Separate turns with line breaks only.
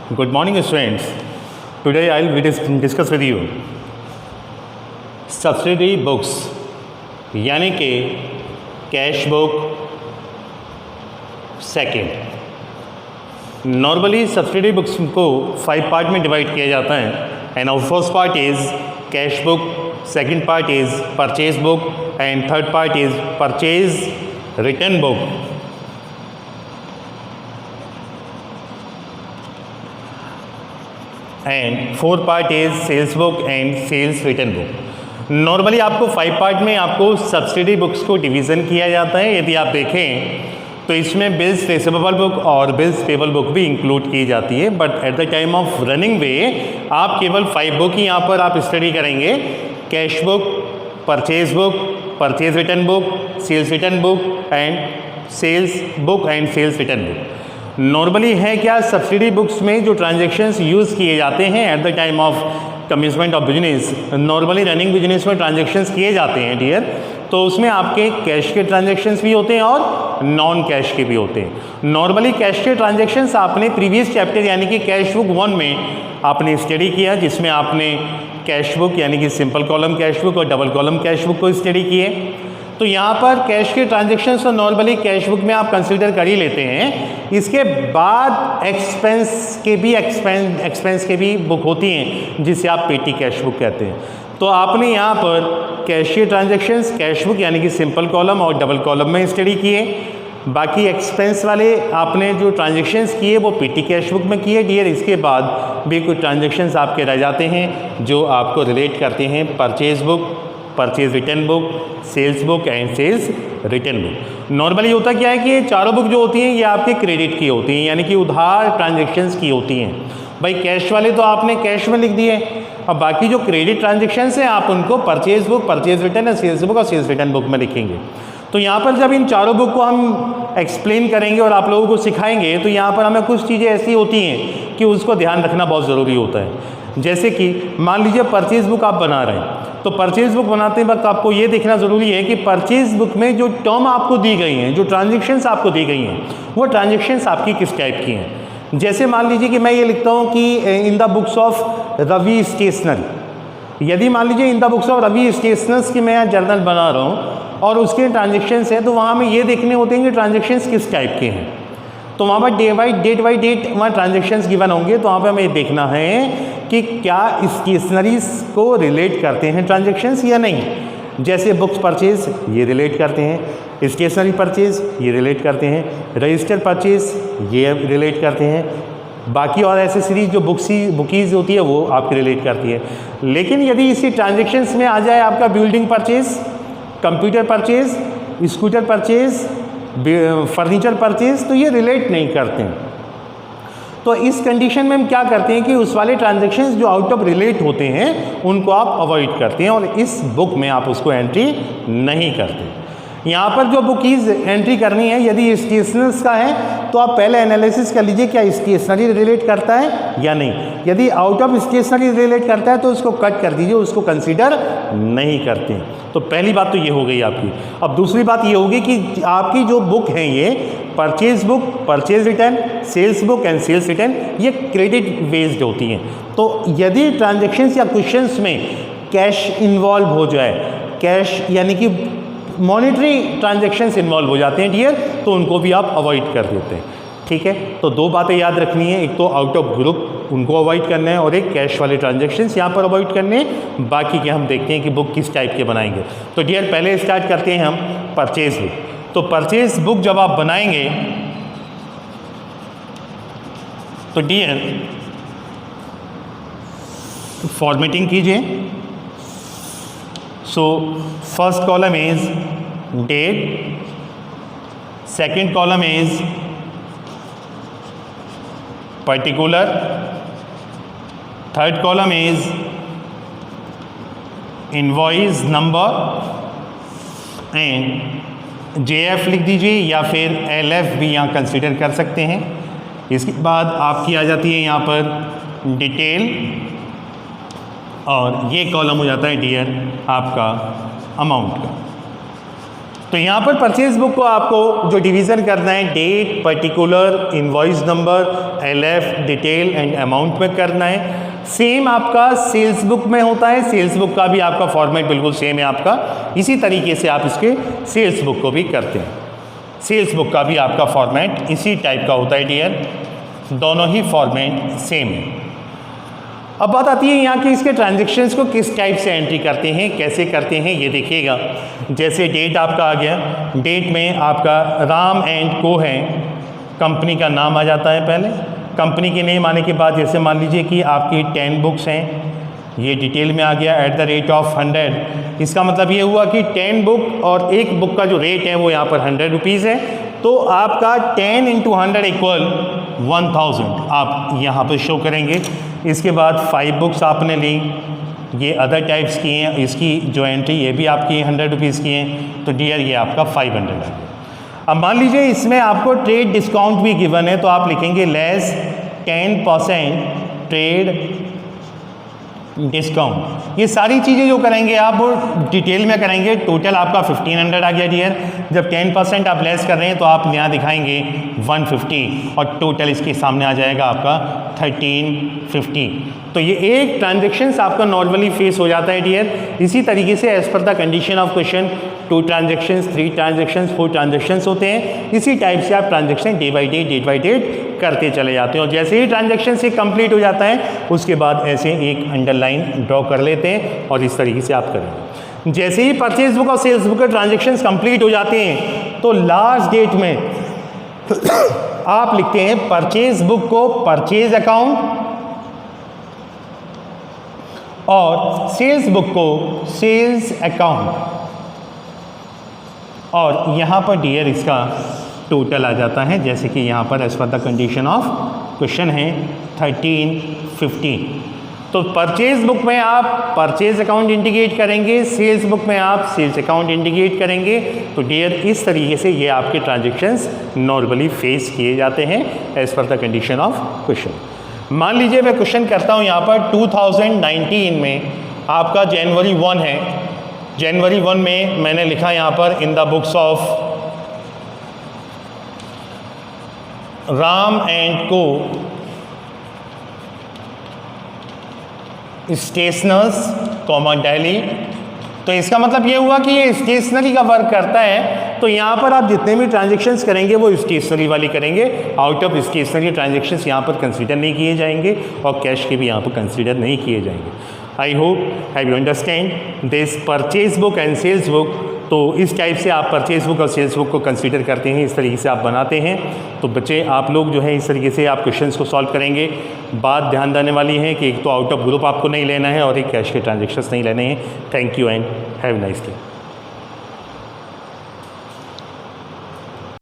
Good morning, students. Today I will discuss with you subsidiary books यानी कि cash book second. Normally subsidiary books को 5 part में divide किया जाता है and our first part is cash book, second part is purchase book and third part is purchase return book. And fourth part is sales book and sales return book. Normally आपको 5 part में आपको subsidy books को division किया जाता है। यदि आप देखें तो इसमें बिल्स रिसीवेबल बुक और बिल्स पेबल बुक भी इंक्लूड की जाती है, but at the time of running वे आप केवल 5 बुक ही यहाँ पर आप स्टडी करेंगे, cash book, purchase book, purchase return book, sales return book and sales book and sales return book. Normally है क्या, सब्सिडी बुक्स में जो ट्रांजैक्शंस यूज़ किए जाते हैं at the time of commencement of business, normally running business में transactions किए जाते हैं डियर, तो उसमें आपके कैश के ट्रांजैक्शंस भी होते हैं और नॉन कैश के भी होते हैं। नॉर्मली कैश के ट्रांजैक्शंस आपने प्रीवियस चैप्टर यानी कि कैश बुक 1 में आपने स्टडी किया, जिसमें आपने कैश बुक यानी कि सिंपल कॉलम कैश बुक और डबल कॉलम कैश बुक को स्टडी किए। तो यहाँ पर कैश के ट्रांजैक्शंस तो नॉर्मली कैश बुक में आप कंसीडर कर ही लेते हैं। इसके बाद एक्सपेंस के भी बुक होती हैं जिसे आप पेटी कैश बुक कहते हैं। तो आपने यहाँ पर कैश के ट्रांजैक्शंस कैश बुक यानी कि सिंपल कॉलम और डबल कॉलम में स्टडी किए। बाकी एक्सपेंस वाले आपने जो ट्रांजैक्शंस किए वो पेटी कैश बुक में किए डियर। इसके बाद भी कुछ ट्रांजैक्शंस आपके रह जाते हैं जो आपको रिलेट करते हैं purchase book, purchase return book, sales book and sales return book. Normally होता क्या है कि ये चारों बुक जो होती हैं ये आपके क्रेडिट की होती हैं यानी कि उधार ट्रांजैक्शंस की होती हैं। भाई कैश वाले तो आपने कैश में लिख दिए, अब बाकी जो क्रेडिट ट्रांजैक्शंस हैं आप उनको परचेज बुक, परचेज रिटर्न या सेल्स बुक और सेल्स रिटर्न बुक में लिखेंगे। तो यहाँ पर जब इन चारों बुक को हम एक्सप्लेन करेंगे और आप लोगों को सिखाएंगे तो यहाँ पर हमें कुछ चीज़ें ऐसी होती हैं कि उसको ध्यान रखना बहुत ज़रूरी होता है। जैसे कि मान लीजिए परचेज बुक आप बना रहे हैं, तो परचेज बुक बनाते वक्त आपको ये देखना ज़रूरी है कि परचेज बुक में जो टर्म आपको दी गई हैं, जो ट्रांजैक्शंस आपको दी गई हैं, वो ट्रांजैक्शंस आपकी किस टाइप की हैं। जैसे मान लीजिए कि मैं ये लिखता हूँ कि in the books of Ravi stationery. यदि मान लीजिए in the books of Ravi stationers की मैं जर्नल बना रहा हूँ और उसके ट्रांजैक्शंस हैं, तो वहाँ हमें ये देखने होते हैं कि ट्रांजैक्शंस किस टाइप के हैं। तो वहाँ पर डेट बाई डेट वहाँ ट्रांजैक्शंस गिवन होंगे, तो वहाँ पे हमें ये देखना है कि क्या स्टेशनरीज को रिलेट करते हैं ट्रांजैक्शंस या नहीं। जैसे बुक्स परचेज ये रिलेट करते हैं, स्टेशनरी परचेज ये रिलेट करते हैं, रजिस्टर परचेज ये रिलेट करते हैं, बाकी और ऐसे सीरीज जो बुकीज़ होती है वो आपकी रिलेट करती है। लेकिन यदि इसी ट्रांजैक्शंस में आ जाए आपका building purchase, computer purchase, scooter purchase, furniture purchase, तो ये रिलेट नहीं करते हैं। तो इस कंडीशन में हम क्या करते हैं कि उस वाले ट्रांजैक्शंस जो आउट ऑफ रिलेट होते हैं उनको आप अवॉइड करते हैं और इस बुक में आप उसको एंट्री नहीं करते। यहाँ पर जो बुकीज़ एंट्री करनी है, यदि स्टेशनर्स का है तो आप पहले एनालिसिस कर लीजिए क्या स्टेशनरी रिलेट करता है या नहीं। यदि आउट ऑफ स्टेशनरी रिलेट करता है तो उसको कट कर दीजिए, उसको कंसीडर नहीं करते। तो पहली बात तो ये हो गई आपकी। अब दूसरी बात ये होगी कि आपकी जो बुक है ये purchase book, purchase return, sales book and sales return, ये क्रेडिट बेस्ड होती हैं। तो यदि ट्रांजैक्शंस या क्वेश्चंस में कैश इन्वॉल्व हो जाए, कैश यानी कि मॉनेटरी ट्रांजैक्शंस इन्वॉल्व हो जाते हैं डियर, तो उनको भी आप अवॉइड कर देते हैं। ठीक है, तो 2 बातें याद रखनी है, एक तो आउट ऑफ ग्रुप उनको अवॉइड करना है और एक कैश वाले ट्रांजैक्शंस यहाँ पर अवॉइड करने हैं। बाकी के हम देखते हैं कि बुक किस टाइप के बनाएंगे। तो डियर पहले स्टार्ट करते हैं हम परचेज बुक। तो परचेज बुक जब आप बनाएंगे तो डियर फॉर्मेटिंग कीजिए। So first column is date, second column is particular, third column is invoice number and JF लिख दीजिए या फिर LF भी यहाँ कंसीडर कर सकते हैं। इसके बाद आपकी आ जाती है यहाँ पर डिटेल और ये कॉलम हो जाता है डियर आपका अमाउंट का। तो यहाँ पर परचेज बुक को आपको जो डिवीज़न करना है date, particular, invoice number, LF, detail and amount में करना है। सेम आपका सेल्स बुक में होता है, सेल्स बुक का भी आपका फॉर्मेट बिल्कुल सेम है आपका, इसी तरीके से आप इसके सेल्स बुक को भी करते हैं। सेल्स बुक का भी आपका फॉर्मेट इसी टाइप का होता है डियर, दोनों ही फॉर्मेट सेम है। अब बात आती है यहाँ के इसके ट्रांजेक्शन्स को किस टाइप से एंट्री करते हैं, कैसे करते हैं, ये देखिएगा। जैसे डेट आपका आ गया, डेट में आपका राम एंड को है, कंपनी का नाम आ जाता है पहले। कंपनी के नेम आने के बाद जैसे मान लीजिए कि आपकी 10 बुक्स हैं, ये डिटेल में आ गया @100। इसका मतलब ये हुआ कि 10 बुक और एक बुक का जो रेट है वो यहाँ पर 100 रुपीज़ है, तो आपका 10 × 100 = 1000 आप यहाँ पर शो करेंगे। इसके बाद 5 बुक्स आपने ली, ये अदर टाइप्स की हैं, इसकी जो एंट्री ये भी आपकी 100 रुपीज़ की हैं, तो डियर ये आपका 500 है। अब मान लीजिए इसमें आपको ट्रेड डिस्काउंट भी गिवन है, तो आप लिखेंगे लेस 10% ट्रेड डिस्काउंट। ये सारी चीज़ें जो करेंगे आप वो डिटेल में करेंगे। टोटल आपका 1500 आ गया डियर। जब 10% आप लेस कर रहे हैं तो आप यहाँ दिखाएंगे 150 और टोटल इसके सामने आ जाएगा आपका 1350। तो ये एक ट्रांजेक्शन्स आपका नॉर्मली फेस हो जाता है डियर। इसी तरीके से as per the condition of question 2 transactions, 3 transactions, 4 transactions होते हैं। इसी टाइप से आप ट्रांजेक्शन डे बाई डेट करते चले जाते हैं, और जैसे ही ट्रांजेक्शन से कंप्लीट हो जाता है उसके बाद ऐसे एक अंडरलाइन ड्रॉ कर लेते हैं और इस तरीके से आप करें। जैसे ही परचेज बुक और सेल्स बुक के ट्रांजेक्शन्स कंप्लीट हो जाते हैं तो लास्ट डेट में आप लिखते हैं परचेज बुक को परचेज अकाउंट और सेल्स बुक को सेल्स अकाउंट, और यहाँ पर डियर इसका टोटल आ जाता है, जैसे कि यहाँ पर as per the condition of question है 1350। तो परचेज बुक में आप परचेज अकाउंट इंडिकेट करेंगे, सेल्स बुक में आप सेल्स अकाउंट इंडिकेट करेंगे। तो डियर इस तरीके से ये आपके ट्रांजेक्शन्स नॉर्मली फेस किए जाते हैं as per the condition of question. मान लीजिए मैं क्वेश्चन करता हूँ यहाँ पर 2019 में आपका जनवरी 1 है। जनवरी 1 में मैंने लिखा यहाँ पर इन the books of Ram and को स्टेशनर्स दिल्ली। तो इसका मतलब ये हुआ कि ये स्टेशनरी का वर्क करता है, तो यहाँ पर आप जितने भी ट्रांजेक्शन्स करेंगे वो स्टेशनरी वाली करेंगे। आउट ऑफ स्टेशनरी ट्रांजेक्शन्स यहाँ पर कंसीडर नहीं किए जाएंगे और कैश के भी यहाँ पर कंसीडर नहीं किए जाएंगे। I hope have you understand this purchase book and sales book. तो इस टाइप से आप परचेज बुक और सेल्स बुक को कंसीडर करते हैं, इस तरीके से आप बनाते हैं। तो बच्चे आप लोग जो है इस तरीके से आप क्वेश्चंस को सॉल्व करेंगे। बात ध्यान देने वाली है कि एक तो आउट ऑफ ग्रुप आपको नहीं लेना है और एक कैश के ट्रांजेक्शन्स नहीं लेने हैं। Thank you and have nice day.